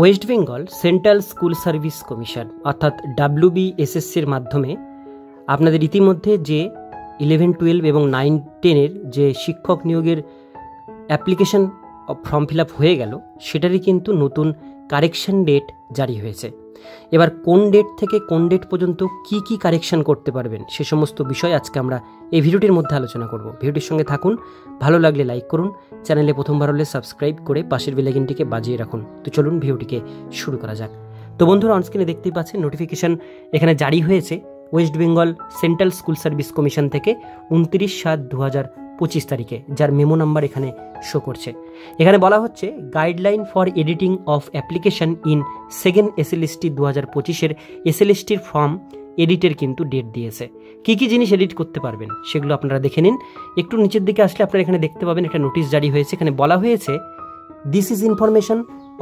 West Bengal central school service commission অর্থাৎ WBSSCর মাধ্যমে আপনাদের ইতিমধ্যে যে 11, 12 এবং 9, 10-এর যে শিক্ষক নিয়োগের অ্যাপ্লিকেশন ফর্ম ফিল আপ হয়ে গেল, সেটারই কিন্তু নতুন কারেকশন ডেট জারি হয়েছে। এবার কোন ডেট থেকে কোন ডেট পর্যন্ত কি কি কারেকশন করতে পারবেন সে সমস্ত বিষয় আজকে আমরা এই ভিডিওটির মধ্যে আলোচনা করব। ভিডিওটির সঙ্গে থাকুন, ভালো লাগলে লাইক করুন, চ্যানেলে প্রথমবার হলে সাবস্ক্রাইব করে পাশের বেল আইকনটিকে বাজিয়ে রাখুন। তো চলুন ভিডিওটিকে শুরু করা যাক। তো বন্ধুরা, অনস্ক্রিনে দেখতেই পাচ্ছেন নোটিফিকেশন এখানে জারি হয়েছে West Bengal central school service commission থেকে 29/7/2025 তারিখে, যার মেমো নাম্বার এখানে শো করছে। এখানে বলা হচ্ছে guideline for editing of application in second SLST 2025-এর SLSTর ফর্ম এডিটের কিন্তু ডেট দিয়েছে। কী কী জিনিস এডিট করতে পারবেন সেগুলো আপনারা দেখে নিন। একটু নিচের দিকে আসলে আপনারা এখানে দেখতে পাবেন একটা নোটিশ জারি হয়েছে। এখানে বলা হয়েছে this is information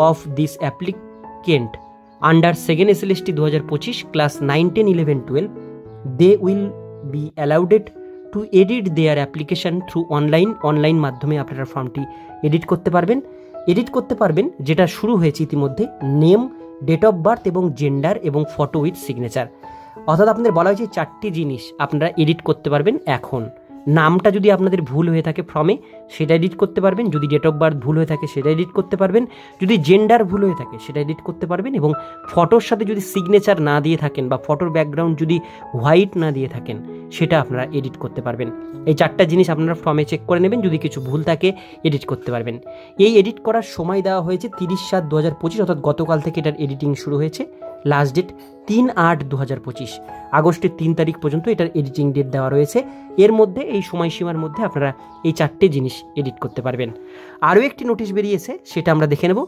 of this applicant under second SLST 2025 class 9, 10, 11, 12 they will be allowed to edit their application through online মাধ্যমে আপনারা ফর্মটি এডিট করতে পারবেন যেটা শুরু হয়েছে ইতিমধ্যে নেম, ডেট অফ বার্থ এবং জেন্ডার এবং ফটো উইথ সিগনেচার। অর্থাৎ আপনাদের বলা হয়েছে 4টি জিনিস আপনারা এডিট করতে পারবেন। এখন নামটা যদি আপনাদের ভুল হয়ে থাকে ফর্মে, সেটা এডিট করতে পারবেন। যদি ডেট অফ বার্থ ভুল হয়ে থাকে সেটা এডিট করতে পারবেন। যদি জেন্ডার ভুল হয়ে থাকে সেটা এডিট করতে পারবেন। এবং ফটোর সাথে যদি সিগনেচার না দিয়ে থাকেন বা ফটোর ব্যাকগ্রাউন্ড যদি হোয়াইট না দিয়ে থাকেন সেটা আপনারা এডিট করতে পারবেন। এই 4টা জিনিস আপনারা ফর্মে চেক করে নেবেন, যদি কিছু ভুল থাকে এডিট করতে পারবেন। এই এডিট করার সময় দেওয়া হয়েছে 30/7/2025, অর্থাৎ গতকাল থেকে এটার এডিটিং শুরু হয়েছে। লাস্ট ডেট 3/8/2025, আগস্টের 3 তারিখ পর্যন্ত এটার এডিটিং ডেট দেওয়া রয়েছে। এর মধ্যে এই সময়সীমার মধ্যে আপনারা এই 4টে জিনিস এডিট করতে পারবেন। আরও একটি নোটিশ বেরিয়েছে, সেটা আমরা দেখে নেব।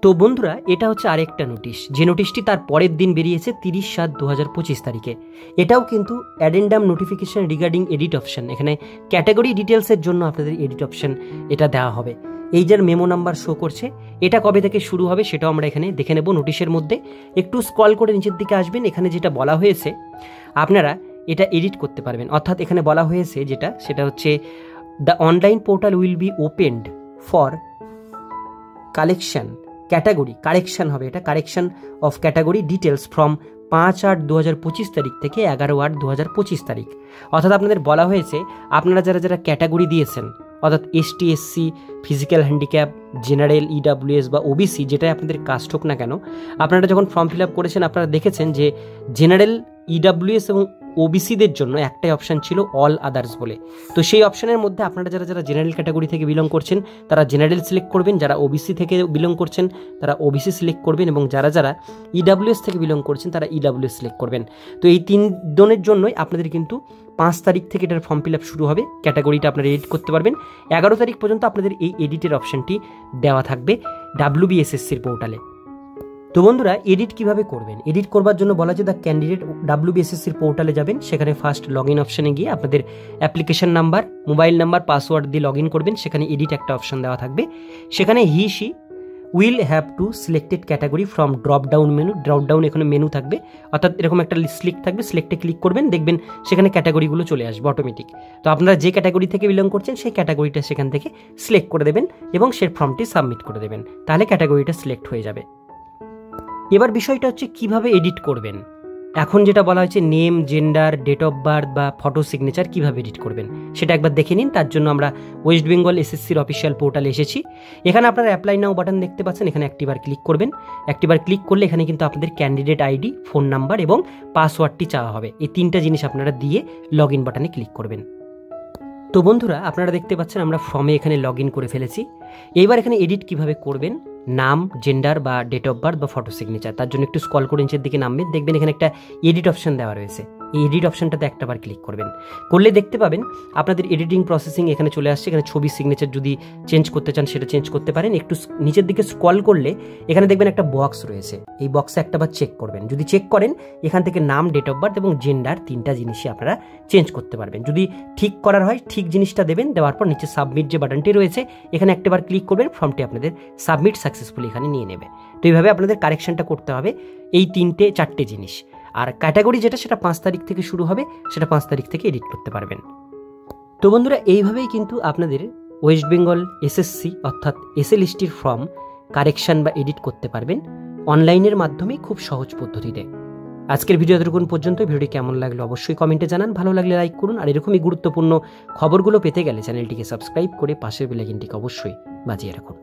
তো বন্ধুরা, এটা হচ্ছে আরেকটা নোটিশ, যে নোটিশটি তার পরের দিন বেরিয়েছে 30/7/2025 তারিখে। এটাও কিন্তু addendum notification regarding edit option. এখানে ক্যাটাগরি ডিটেলসের জন্য আপনাদের এডিট অপশন এটা দেওয়া হবে। এই যার মেমো নাম্বার শো করছে, এটা কবে থেকে শুরু হবে সেটাও আমরা এখানে দেখে নেব। নোটিশের মধ্যে একটু স্ক্রল করে নিচের দিকে আসবেন। এখানে যেটা বলা হয়েছে আপনারা এটা এডিট করতে পারবেন। অর্থাৎ এখানে বলা হয়েছে সেটা হচ্ছে the online portal will be opened for correction হবে। এটা correction of category details from 5/8/2025 তারিখ থেকে 11/8/2025 তারিখ। অর্থাৎ আপনাদের বলা হয়েছে আপনারা যারা ক্যাটাগরি দিয়েছেন, অর্থাৎ ST, SC, physical handicap, general, EWS বা OBC, যেটাই আপনাদের কাস্ট হোক না কেন, আপনারা যখন ফর্ম ফিল আপ করেছেন আপনারা দেখেছেন যে জেনারেল, EWS এবং OBCদের জন্য একটাই অপশান ছিল অল আদার্স বলে। তো সেই অপশানের মধ্যে আপনারা যারা জেনারেল ক্যাটাগরি থেকে বিলং করছেন তারা জেনারেল সিলেক্ট করবেন, যারা OBC থেকে বিলং করছেন তারা OBC সিলেক্ট করবেন, এবং যারা EWS থেকে বিলং করছেন তারা EWS সিলেক্ট করবেন। তো এই 3 জনের জন্যই আপনাদের কিন্তু 5 তারিখ থেকে এটার ফর্ম ফিল আপ শুরু হবে। ক্যাটাগরিটা আপনারা এডিট করতে পারবেন। 11 তারিখ পর্যন্ত আপনাদের এই এডিটের অপশানটি দেওয়া থাকবে WBSSCর পোর্টালে। তো বন্ধুরা, এডিট কিভাবে করবেন? এডিট করবার জন্য বলা যায় দ্য ক্যান্ডিডেট WBSSCর পোর্টালে যাবেন। সেখানে ফার্স্ট লগ ইন অপশানে গিয়ে আপনাদের application number, mobile number, password দিয়ে লগ ইন করবেন। সেখানে এডিট একটা অপশান দেওয়া থাকবে। সেখানে she will have to selected category from dropdown এখানে মেনু থাকবে, অর্থাৎ এরকম একটা সিলেক্ট থাকবে। সিলেক্টে ক্লিক করবেন, দেখবেন সেখানে ক্যাটাগরিগুলো চলে আসবে অটোমেটিক। তো আপনারা যে ক্যাটাগরি থেকে বিলং করছেন সেই ক্যাটাগরিটা সেখান থেকে সিলেক্ট করে দেবেন এবং সেই ফর্মটি সাবমিট করে দেবেন, তাহলে ক্যাটাগরিটা সিলেক্ট হয়ে যাবে। এবার বিষয়টা হচ্ছে কিভাবে এডিট করবেন। এখন যেটা বলা হয়েছে name, gender, date of birth বা ফটো সিগনেচার কিভাবে এডিট করবেন সেটা একবার দেখে নিন। তার জন্য আমরা ওয়েস্ট বেঙ্গল SSCর অফিসিয়াল পোর্টালে এসেছি। এখানে আপনারা অ্যাপ্লাই নাও বাটন দেখতে পাচ্ছেন, এখানে একটিবার ক্লিক করবেন। একটিবার ক্লিক করলে এখানে কিন্তু আপনাদের ক্যান্ডিডেট ID, ফোন নাম্বার এবং পাসওয়ার্ডটি চাওয়া হবে। এই 3টা জিনিস আপনারা দিয়ে লগ ইন বাটনে ক্লিক করবেন। তো বন্ধুরা, আপনারা দেখতে পাচ্ছেন আমরা ফর্মে এখানে লগ ইন করে ফেলেছি। এইবার এখানে এডিট কিভাবে করবেন, নাম, জেন্ডার বা ডেট অফ বার্থ বা ফটো সিগনেচার, তার জন্য একটু স্ক্রল করে নিচের দিকে নামবেন। দেখবেন এখানে একটা এডিট অপশন দেওয়া রয়েছে। এই এডিট অপশনটাতে একটাবার ক্লিক করবেন। করলে দেখতে পাবেন আপনাদের এডিটিং প্রসেসিং এখানে চলে আসছে। এখানে ছবি, সিগনেচার যদি চেঞ্জ করতে চান সেটা চেঞ্জ করতে পারেন। একটু নিচের দিকে স্ক্রল করলে এখানে দেখবেন একটা বক্স রয়েছে। এই বক্সে একটাবার চেক করবেন। যদি চেক করেন এখান থেকে নাম, ডেট অফ বার্থ এবং জেন্ডার 3টা জিনিসই আপনারা চেঞ্জ করতে পারবেন। যদি ঠিক করার হয় ঠিক জিনিসটা দেবেন। দেওয়ার পর নিচে সাবমিট যে বাটনটি রয়েছে এখানে একটাবার ক্লিক করবেন। ফর্মটি আপনাদের সাবমিট সাকসেসফুলি এখানে নিয়ে নেবে। তো এইভাবে আপনাদের কারেকশনটা করতে হবে এই 4টে জিনিস। আর ক্যাটাগরি যেটা সেটা 5 তারিখ থেকে শুরু হবে, সেটা 5 তারিখ থেকে এডিট করতে পারবেন। তো বন্ধুরা, এইভাবেই কিন্তু আপনাদের ওয়েস্ট বেঙ্গল SSC অর্থাৎ SLSTর ফর্ম কারেকশন বা এডিট করতে পারবেন অনলাইনের মাধ্যমে খুব সহজ পদ্ধতিতে। আজকের ভিডিও এতটুকুন পর্যন্ত। ভিডিওটি কেমন লাগলো অবশ্যই কমেন্টে জানান, ভালো লাগলে লাইক করুন, আর এরকমই গুরুত্বপূর্ণ খবরগুলো পেতে গেলে চ্যানেলটিকে সাবস্ক্রাইব করে পাশের বেল আইকনটিকে অবশ্যই বাজিয়ে রাখুন।